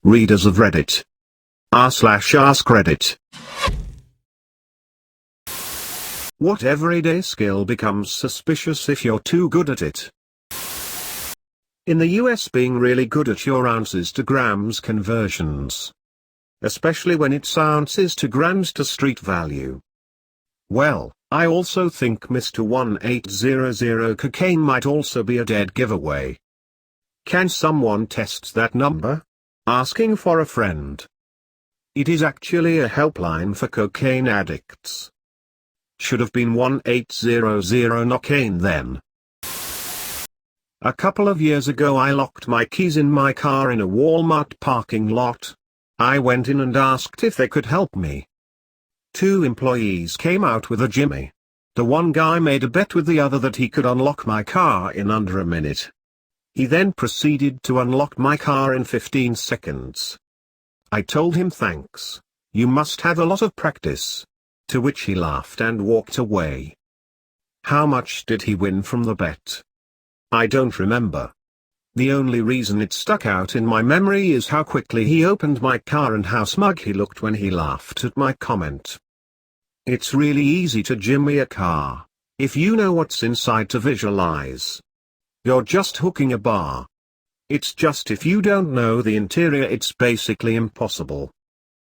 Readers of Reddit. r/AskReddit. What everyday skill becomes suspicious if you're too good at it? In the US, being really good at your ounces to grams conversions, especially when it's ounces to grams to street value. Well, I also think Mr. 1800 cocaine might also be a dead giveaway. Can someone test that number? Asking for a friend. It is actually a helpline for cocaine addicts. Should have been 1800 cocaine then. A couple of years ago I locked my keys in my car in a Walmart parking lot. I went in and asked if they could help me. Two employees came out with a jimmy. The one guy made a bet with the other that he could unlock my car in under a minute. He then proceeded to unlock my car in 15 seconds. I told him thanks, you must have a lot of practice. To which he laughed and walked away. How much did he win from the bet? I don't remember. The only reason it stuck out in my memory is how quickly he opened my car and how smug he looked when he laughed at my comment. It's really easy to jimmy a car, if you know what's inside to visualize. You're just hooking a bar. It's just if you don't know the interior, it's basically impossible.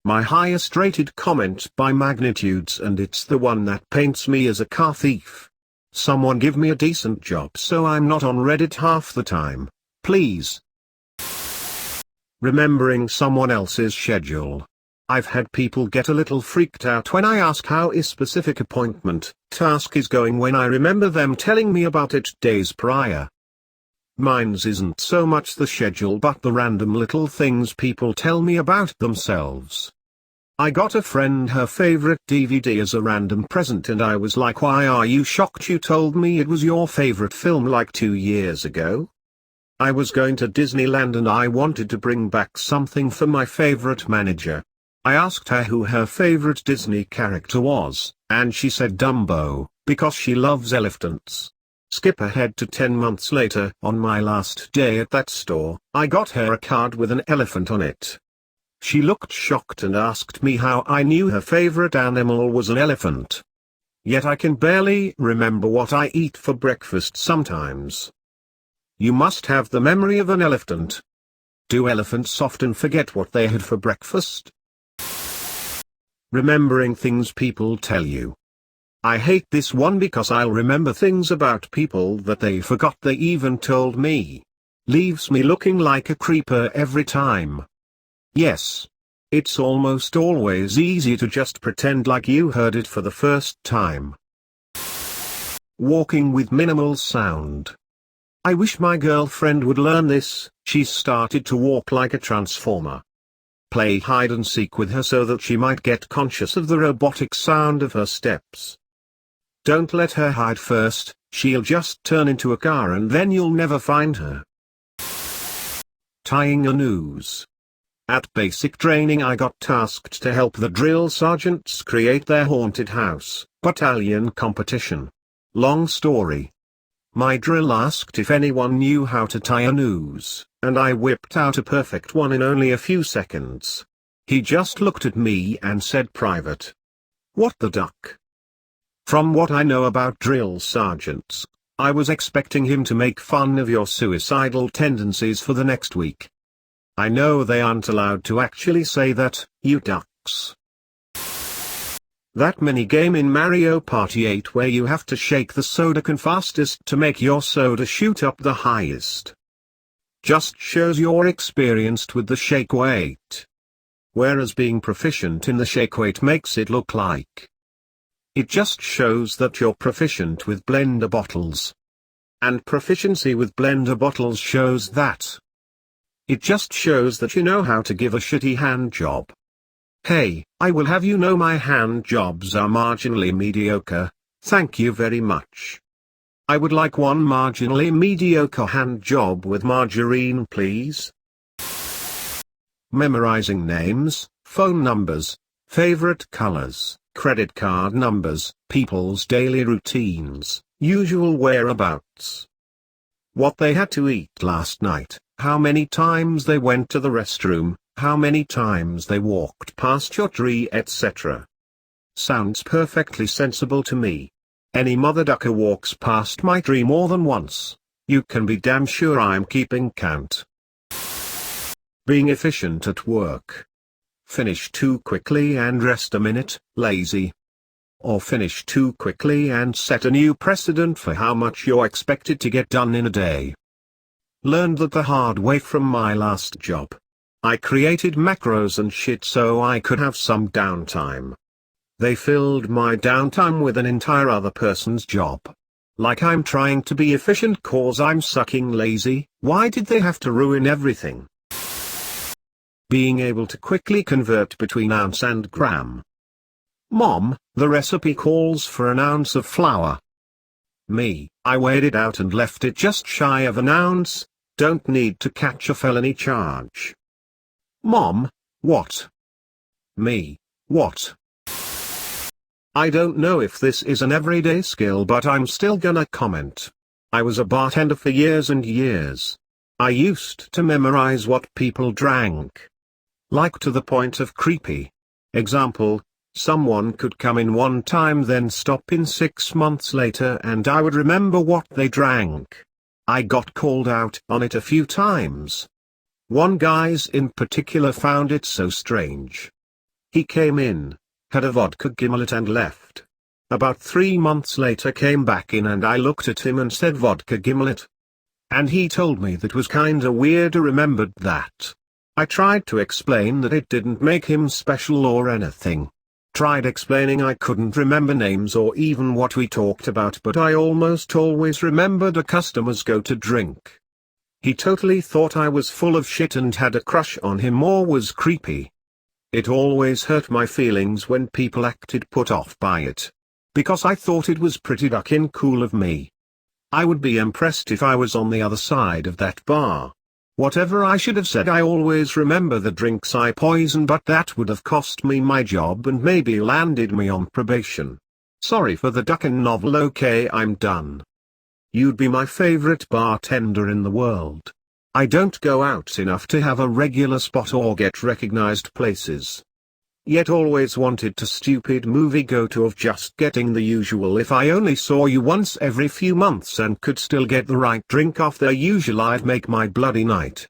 My highest rated comment by magnitudes, and it's the one that paints me as a car thief. Someone give me a decent job so I'm not on Reddit half the time, please. Remembering someone else's schedule. I've had people get a little freaked out when I ask how a specific appointment, task is going when I remember them telling me about it days prior. Mine's isn't so much the schedule but the random little things people tell me about themselves. I got a friend her favorite DVD as a random present and I was like, why are you shocked? You told me it was your favorite film like 2 years ago. I was going to Disneyland and I wanted to bring back something for my favorite manager. I asked her who her favorite Disney character was, and she said Dumbo, because she loves elephants. Skip ahead to 10 months later. On my last day at that store, I got her a card with an elephant on it. She looked shocked and asked me how I knew her favorite animal was an elephant. Yet I can barely remember what I eat for breakfast sometimes. You must have the memory of an elephant. Do elephants often forget what they had for breakfast? Remembering things people tell you. I hate this one because I'll remember things about people that they forgot they even told me. Leaves me looking like a creeper every time. Yes. It's almost always easy to just pretend like you heard it for the first time. Walking with minimal sound. I wish my girlfriend would learn this. She's started to walk like a transformer. Play hide and seek with her so that she might get conscious of the robotic sound of her steps. Don't let her hide first, she'll just turn into a car and then you'll never find her. Tying a noose. At basic training I got tasked to help the drill sergeants create their haunted house battalion competition. Long story. My drill asked if anyone knew how to tie a noose, and I whipped out a perfect one in only a few seconds. He just looked at me and said, "Private. What the duck?" From what I know about drill sergeants, I was expecting him to make fun of your suicidal tendencies for the next week. I know they aren't allowed to actually say that, you ducks. That minigame in Mario Party 8 where you have to shake the soda can fastest to make your soda shoot up the highest. Just shows you're experienced with the shake weight. Whereas being proficient in the shake weight makes it look like. It just shows that you're proficient with blender bottles. And proficiency with blender bottles shows that. It just shows that you know how to give a shitty hand job. Hey, I will have you know my hand jobs are marginally mediocre, thank you very much. I would like one marginally mediocre hand job with margarine please. Memorizing names, phone numbers, favorite colors, credit card numbers, people's daily routines, usual whereabouts. What they had to eat last night, how many times they went to the restroom, how many times they walked past your tree, etc. Sounds perfectly sensible to me. Any mother ducker walks past my tree more than once, you can be damn sure I'm keeping count. Being efficient at work. Finish too quickly and rest a minute, lazy. Or finish too quickly and set a new precedent for how much you're expected to get done in a day. Learned that the hard way from my last job. I created macros and shit so I could have some downtime. They filled my downtime with an entire other person's job. Like I'm trying to be efficient cause I'm sucking lazy. Why did they have to ruin everything? Being able to quickly convert between ounce and gram. Mom, the recipe calls for an ounce of flour. Me, I weighed it out and left it just shy of an ounce, don't need to catch a felony charge. Mom, what? Me, what? I don't know if this is an everyday skill but I'm still gonna comment. I was a bartender for years and years. I used to memorize what people drank. Like to the point of creepy. Example, someone could come in one time then stop in 6 months later and I would remember what they drank. I got called out on it a few times. One guy's in particular found it so strange. He came in, had a vodka gimlet and left. About 3 months later came back in and I looked at him and said vodka gimlet. And he told me that was kinda weird. I remembered that. I tried to explain that it didn't make him special or anything. Tried explaining I couldn't remember names or even what we talked about but I almost always remembered a customer's go-to drink. He totally thought I was full of shit and had a crush on him or was creepy. It always hurt my feelings when people acted put off by it. Because I thought it was pretty duckin' cool of me. I would be impressed if I was on the other side of that bar. Whatever I should have said, I always remember the drinks I poisoned, but that would have cost me my job and maybe landed me on probation. Sorry for the duckin' novel. Okay, I'm done. You'd be my favorite bartender in the world. I don't go out enough to have a regular spot or get recognized places. Yet always wanted to stupid movie go-to of just getting the usual. If I only saw you once every few months and could still get the right drink off the usual, I'd make my bloody night.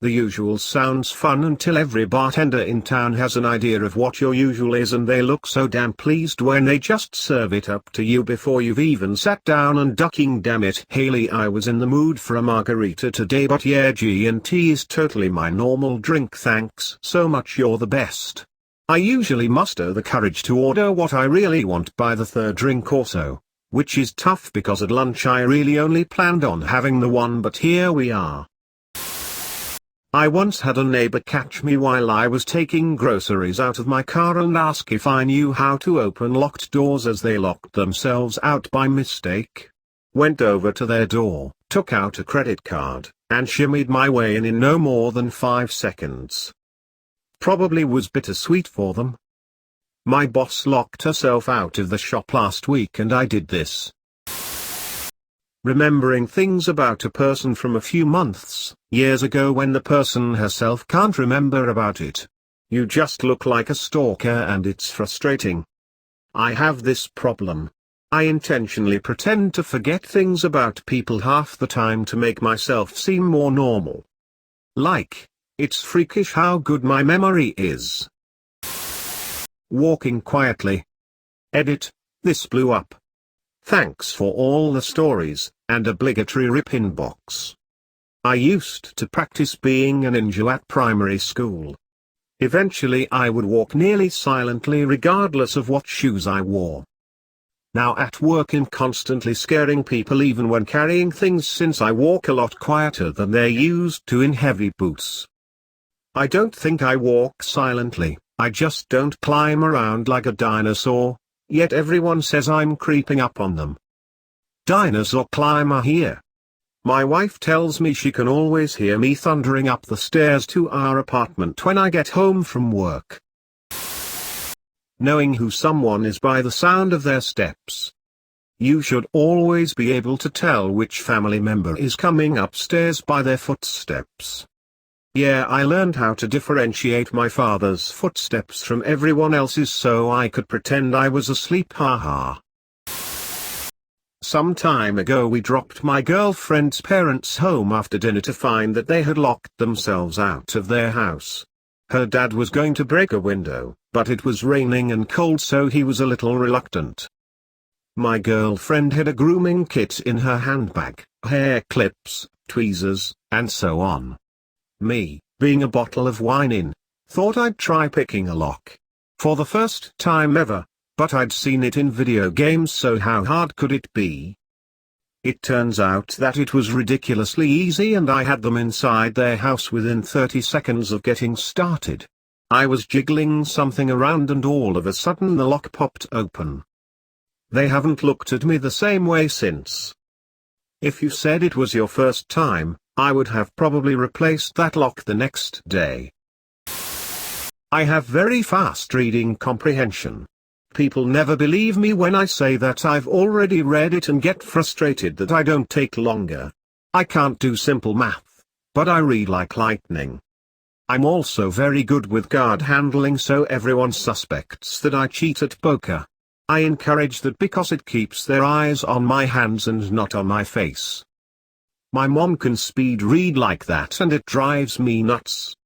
The usual sounds fun until every bartender in town has an idea of what your usual is and they look so damn pleased when they just serve it up to you before you've even sat down and ducking. Damn it, Haley, I was in the mood for a margarita today, but yeah, G&T is totally my normal drink. Thanks so much, you're the best. I usually muster the courage to order what I really want by the third drink or so, which is tough because at lunch I really only planned on having the one, but here we are. I once had a neighbor catch me while I was taking groceries out of my car and ask if I knew how to open locked doors as they locked themselves out by mistake. Went over to their door, took out a credit card, and shimmied my way in no more than 5 seconds. Probably was bittersweet for them. My boss locked herself out of the shop last week and I did this. Remembering things about a person from a few months, years ago when the person herself can't remember about it. You just look like a stalker and it's frustrating. I have this problem. I intentionally pretend to forget things about people half the time to make myself seem more normal. Like, it's freakish how good my memory is. Walking quietly. Edit, this blew up. Thanks for all the stories, and obligatory rip-in box. I used to practice being a ninja at primary school. Eventually I would walk nearly silently regardless of what shoes I wore. Now at work I'm constantly scaring people even when carrying things, since I walk a lot quieter than they're used to in heavy boots. I don't think I walk silently, I just don't climb around like a dinosaur. Yet everyone says I'm creeping up on them. Dinosaur climber here. My wife tells me she can always hear me thundering up the stairs to our apartment when I get home from work. Knowing who someone is by the sound of their steps. You should always be able to tell which family member is coming upstairs by their footsteps. Yeah, I learned how to differentiate my father's footsteps from everyone else's so I could pretend I was asleep, haha. Some time ago we dropped my girlfriend's parents home after dinner to find that they had locked themselves out of their house. Her dad was going to break a window, but it was raining and cold so he was a little reluctant. My girlfriend had a grooming kit in her handbag, hair clips, tweezers, and so on. Me, being a bottle of wine in, thought I'd try picking a lock. For the first time ever, but I'd seen it in video games, so how hard could it be? It turns out that it was ridiculously easy and I had them inside their house within 30 seconds of getting started. I was jiggling something around and all of a sudden the lock popped open. They haven't looked at me the same way since. If you said it was your first time, I would have probably replaced that lock the next day. I have very fast reading comprehension. People never believe me when I say that I've already read it and get frustrated that I don't take longer. I can't do simple math, but I read like lightning. I'm also very good with card handling, so everyone suspects that I cheat at poker. I encourage that because it keeps their eyes on my hands and not on my face. My mom can speed read like that and it drives me nuts.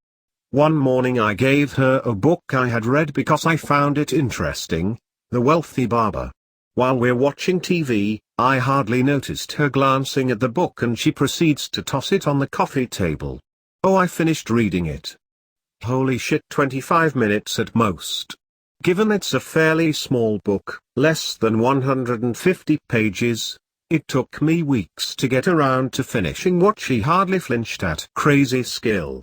One morning I gave her a book I had read because I found it interesting, The Wealthy Barber. While we're watching TV, I hardly noticed her glancing at the book and she proceeds to toss it on the coffee table. Oh, I finished reading it. Holy shit, 25 minutes at most. Given it's a fairly small book, less than 150 pages, it took me weeks to get around to finishing what she hardly flinched at. Crazy skill.